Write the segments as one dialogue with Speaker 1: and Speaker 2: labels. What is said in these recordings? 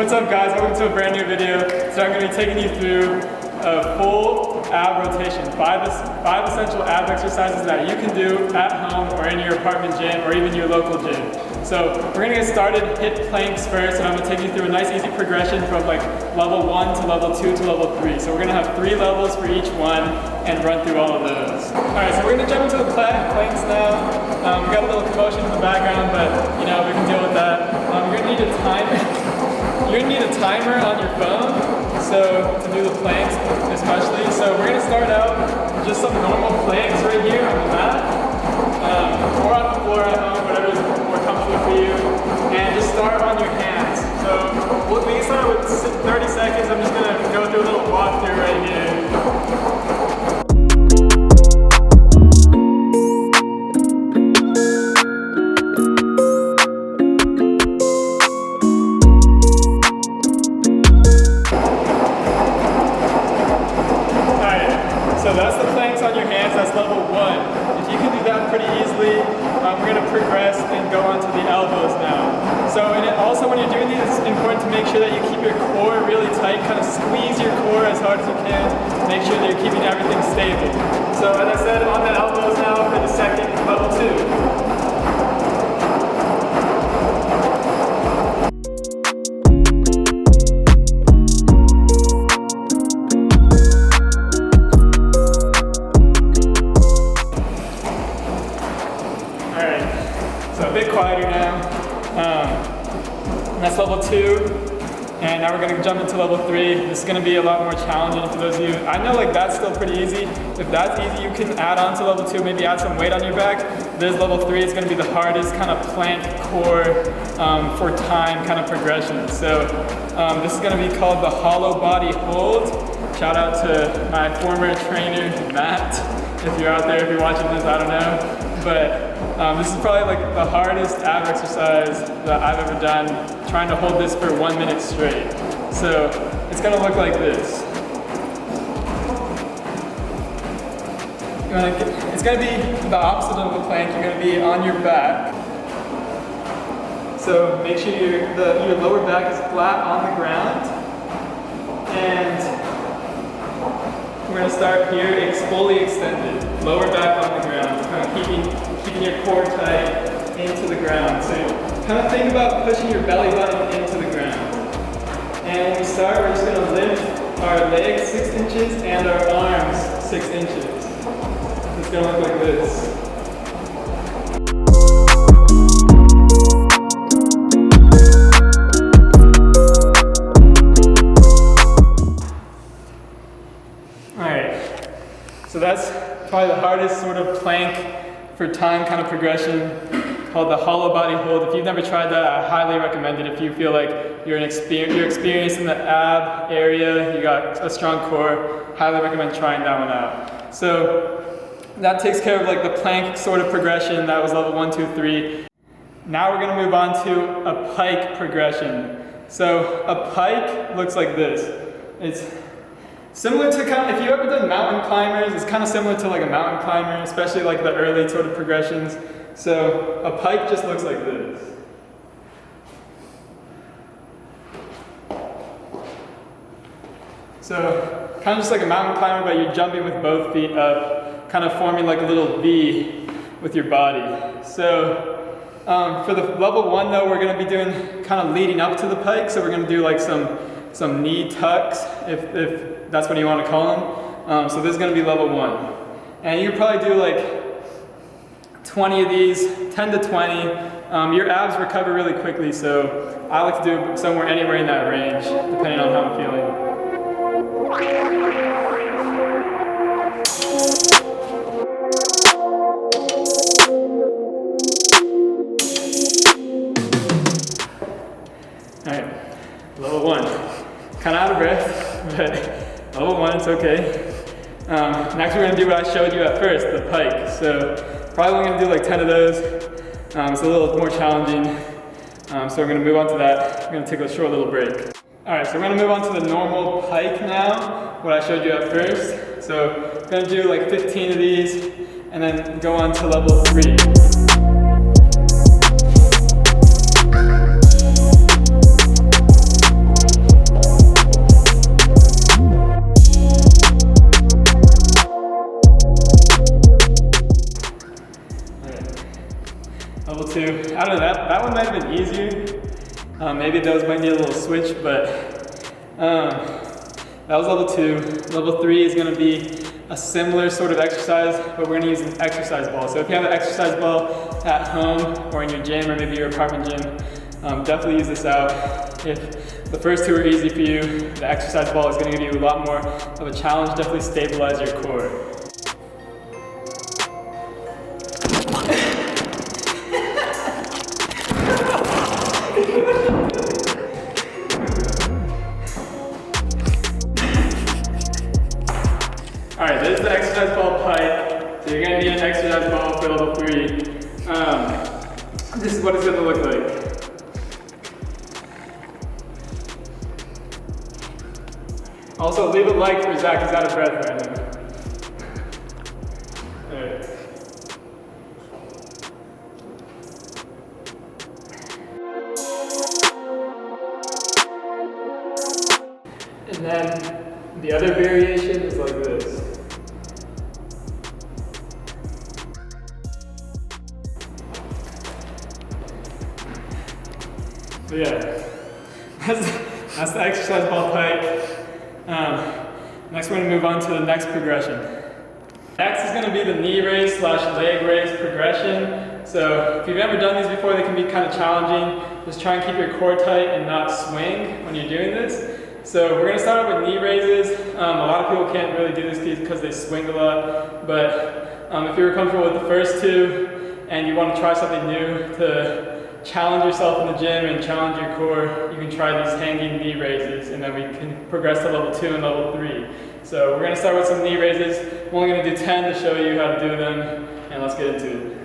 Speaker 1: What's up guys, welcome to a brand new video. So I'm going to be taking you through a full ab rotation, five essential ab exercises that you can do at home or in your apartment gym or even your local gym. So we're going to get started, hit planks first, and I'm going to take you through a nice easy progression from like level 1 to level 2 to level 3. So we're going to have 3 levels for each one and run through all of those. Alright, so we're going to jump into the planks now. We got a little commotion in the background, but you know, we can deal with that. You're going to need a timer. You're going to need a timer on your phone, so to do the planks especially. So we're going to start out with just some normal planks right here on the mat, or on the floor at home, whatever is more comfortable for you. And just start on your hands. So we can start with 30 seconds. I'm just going to go through a little walkthrough right here. So that's the planks on your hands, that's level 1. If you can do that pretty easily, we're going to progress and go on to the elbows now. So also when you're doing these, it's important to make sure that you keep your core really tight, kind of squeeze your core as hard as you can, make sure that you're keeping everything stable. So as I said, on the elbows now for the second, level 2. So a bit quieter now. That's level 2. And now we're going to jump into level 3. This is going to be a lot more challenging for those of you. I know like that's still pretty easy. If that's easy, you can add on to level 2, maybe add some weight on your back. This level 3 is going to be the hardest kind of plank core for time kind of progression. So this is going to be called the hollow body hold. Shout out to my former trainer, Matt. If you're out there, if you're watching this, I don't know. But this is probably like the hardest ab exercise that I've ever done, trying to hold this for 1 minute straight. So it's going to look like this. It's going to be the opposite of the plank. You're going to be on your back. So make sure your lower back is flat on the ground. And we're going to start here, fully extended. Lower back on the ground, kind of keeping your core tight into the ground. So kind of think about pushing your belly button into the ground. And when we start, we're just going to lift our legs 6 inches and our arms 6 inches. It's going to look like this. So that's probably the hardest sort of plank for time kind of progression, called the hollow body hold. If you've never tried that, I highly recommend it. If you feel like you're experienced in the ab area, you got a strong core, highly recommend trying that one out. So that takes care of like the plank sort of progression. That was level 1, 2, 3. Now we're going to move on to a pike progression. So a pike looks like this. It's similar to if you've ever done mountain climbers, it's kind of similar to like a mountain climber, especially like the early sort of progressions. So a pike just looks like this. So kind of just like a mountain climber, but you're jumping with both feet up, kind of forming like a little V with your body. So for the level 1 though, we're going to be doing kind of leading up to the pike. So we're going to do like some knee tucks, if that's what you want to call them. So this is going to be level 1. And you can probably do like 20 of these, 10 to 20. Your abs recover really quickly, so I like to do somewhere anywhere in that range, depending on how I'm feeling. Alright, level 1. Kind of out of breath, but level 1, it's okay. Next we're going to do what I showed you at first, the pike. So probably only going to do like 10 of those. It's a little more challenging. So we're going to move on to that. We're going to take a short little break. Alright, so we're going to move on to the normal pike now, what I showed you at first. So we're going to do like 15 of these and then go on to level 3. that one might have been easier. Maybe those might need a little switch, but that was level 2. Level 3 is gonna be a similar sort of exercise, but we're gonna use an exercise ball. So if you have an exercise ball at home or in your gym or maybe your apartment gym, definitely use this out. If the first 2 are easy for you, the exercise ball is gonna give you a lot more of a challenge. Definitely stabilize your core. All right, this is the exercise ball Pike. So you're gonna need an exercise ball for level 3. This is what it's gonna look like. Also, leave a like for Zach, he's out of breath right now. All right. And then the other variation is like this. So yeah, that's the exercise ball Pike. Next we're gonna move on to the next progression. Next is gonna be the knee raise / leg raise progression. So if you've never done these before, they can be kind of challenging. Just try and keep your core tight and not swing when you're doing this. So we're gonna start off with knee raises. A lot of people can't really do this because they swing a lot, but if you're comfortable with the first 2 and you wanna try something new to challenge yourself in the gym and challenge your core, you can try these hanging knee raises, and then we can progress to level 2 and level 3. So we're gonna start with some knee raises. I'm only gonna do 10 to show you how to do them, and let's get into it.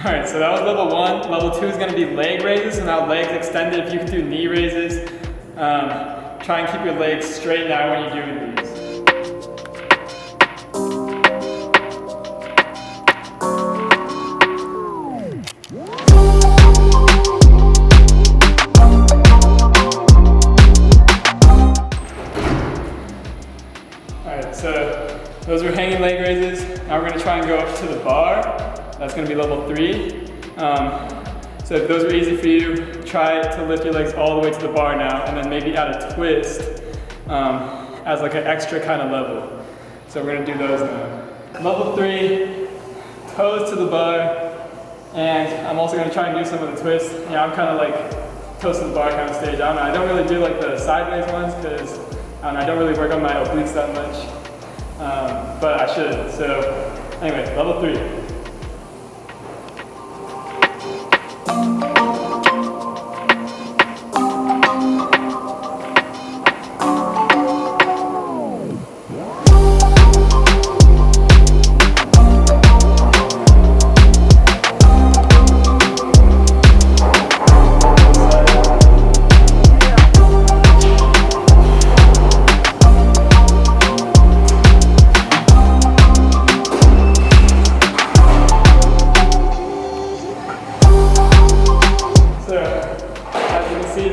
Speaker 1: Alright, so that was level 1. Level 2 is going to be leg raises, so now legs extended. If you can do knee raises, try and keep your legs straight now when you're doing these. Alright, so those were hanging leg raises. Now we're going to try and go up to the bar. That's going to be level 3. So if those are easy for you, try to lift your legs all the way to the bar now, and then maybe add a twist as like an extra kind of level. So we're going to do those now. Level 3, toes to the bar, and I'm also going to try and do some of the twists. Yeah, I'm kind of like toes to the bar kind of stage. I don't really do like the sideways ones because I don't really work on my obliques that much, but I should. So anyway, level 3.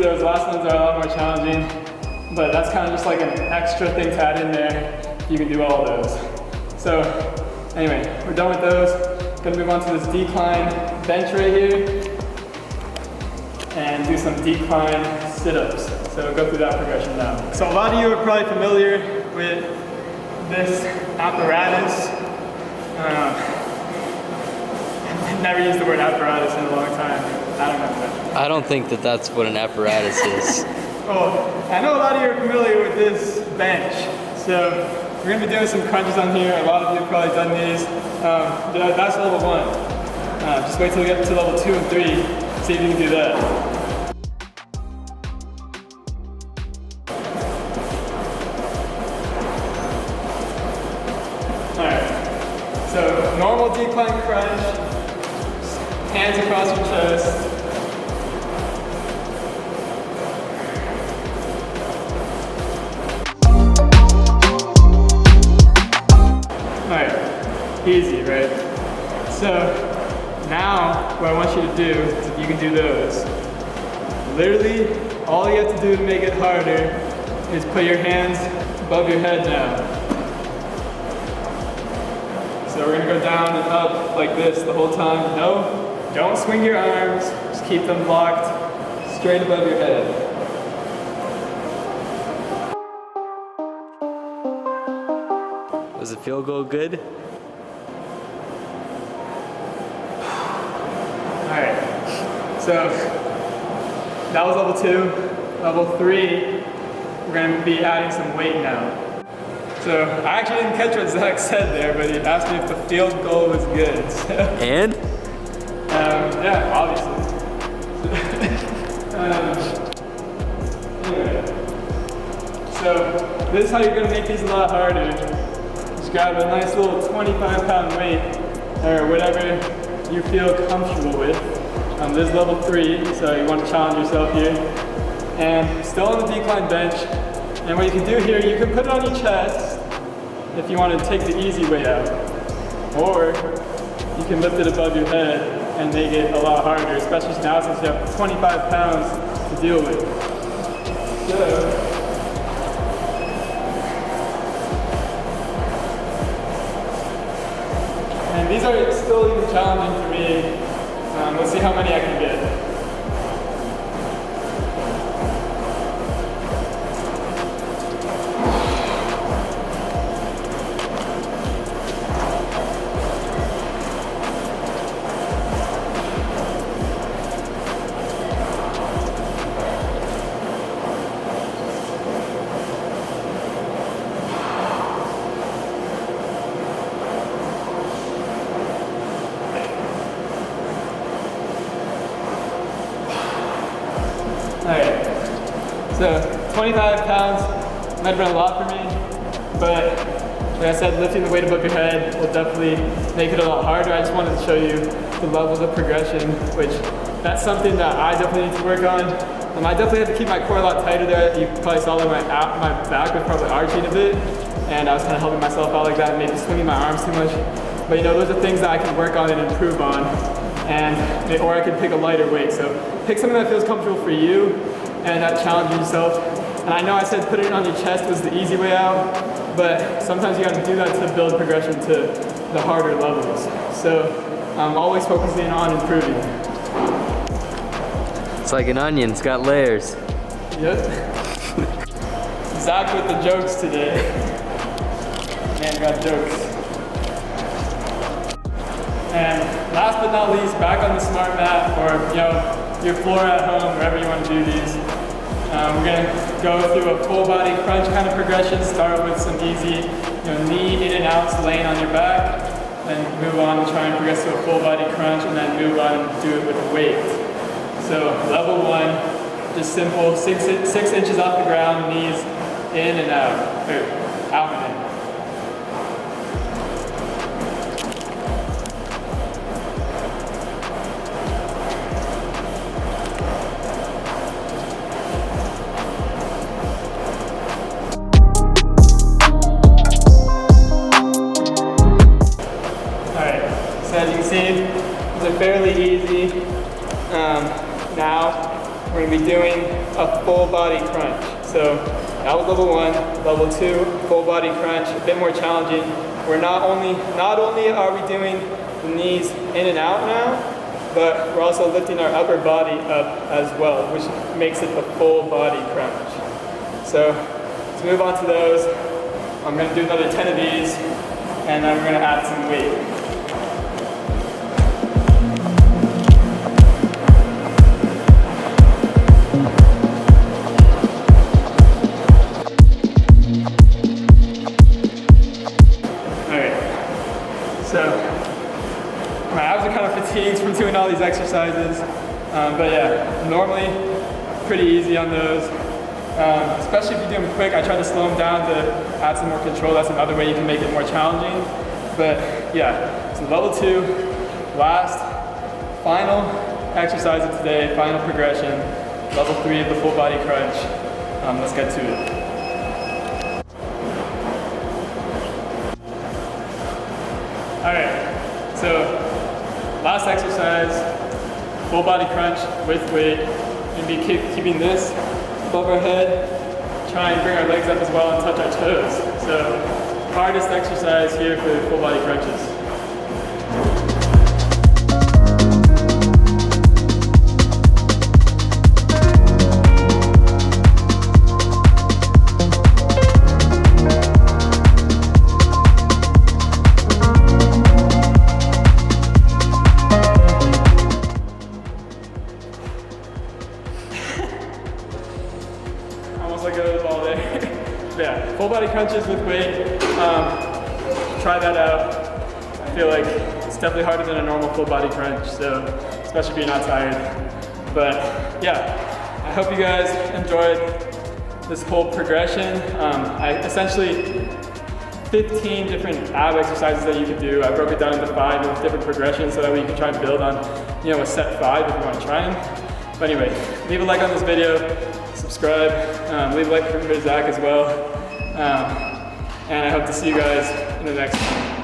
Speaker 1: Those last ones are a lot more challenging, but that's kind of just like an extra thing to add in there. You can do all of those. So anyway, we're done with those. Gonna move on to this decline bench right here and do some decline sit-ups. So go through that progression now. So a lot of you are probably familiar with this apparatus. I've never used the word apparatus in a long time. I don't know.
Speaker 2: I don't think that that's what an apparatus is.
Speaker 1: Well, I know a lot of you are familiar with this bench. So we're going to be doing some crunches on here. A lot of you have probably done these. That's level 1. Just wait till we get to level 2 and 3. See if you can do that. Alright. So normal decline crunch. Hands across your chest. Alright, easy, right? So now what I want you to do is if you can do those. Literally, all you have to do to make it harder is put your hands above your head now. So we're gonna go down and up like this the whole time. No, don't swing your arms, just keep them locked straight above your head.
Speaker 2: Was the field goal good?
Speaker 1: Alright, so that was level 2. Level 3, we're going to be adding some weight now. So I actually didn't catch what Zach said there, but he asked me if the field goal was good. So,
Speaker 2: And?
Speaker 1: yeah, obviously. Anyway, so this is how you're going to make these a lot harder. Just grab a nice little 25-pound weight, or whatever you feel comfortable with. This is level 3, so you want to challenge yourself here. And still on the decline bench. And what you can do here, you can put it on your chest if you want to take the easy way out. Or you can lift it above your head and make it a lot harder, especially now since you have 25 pounds to deal with. So, and these are still even challenging for me. Let's see how many I can get. Alright, so 25 pounds might have been a lot for me, but like I said, lifting the weight above your head will definitely make it a lot harder. I just wanted to show you the levels of progression, which that's something that I definitely need to work on. I definitely had to keep my core a lot tighter there. You probably saw that my back was probably arching a bit, and I was kind of helping myself out like that, maybe swinging my arms too much. But you know, those are things that I can work on and improve on. Or I could pick a lighter weight. So pick something that feels comfortable for you and that challenges yourself. And I know I said putting it on your chest was the easy way out, but sometimes you got to do that to build progression to the harder levels. So I'm always focusing on improving.
Speaker 2: It's like an onion, it's got layers.
Speaker 1: Yep. Zach with the jokes today. Man got jokes. And last but not least, back on the smart mat or your floor at home, wherever you want to do these. We're going to go through a full body crunch kind of progression. Start with some easy knee in and outs laying on your back. Then move on and try and progress to a full body crunch, and then move on and do it with weight. So level 1, just simple, 6 inches off the ground, knees in and out, or out and in. As you can see, these are fairly easy. Now we're going to be doing a full body crunch. So that was level 1. Level 2, full body crunch, a bit more challenging. We're not only are we doing the knees in and out now, but we're also lifting our upper body up as well, which makes it the full body crunch. So let's move on to those. I'm going to do another 10 of these, and then we're going to add some weight. So my abs are kind of fatigued from doing all these exercises, but yeah, normally pretty easy on those. Especially if you do them quick, I try to slow them down to add some more control. That's another way you can make it more challenging. But yeah, so level 2, last, final exercise of today, final progression, level 3 of the full body crunch. Let's get to it. Alright, so last exercise, full body crunch with weight, and be keeping this above our head. Try and bring our legs up as well and touch our toes. So hardest exercise here for the full body crunches. Let go of the ball there. Yeah, full body crunches with weight. Try that out. I feel like it's definitely harder than a normal full body crunch, so especially if you're not tired. But yeah, I hope you guys enjoyed this whole progression. I essentially 15 different ab exercises that you could do. I broke it down into 5 with different progressions so that way you can try and build on, you know, a set 5 if you want to try them. But anyway, leave a like on this video. Subscribe, leave a like for Zach as well, and I hope to see you guys in the next one.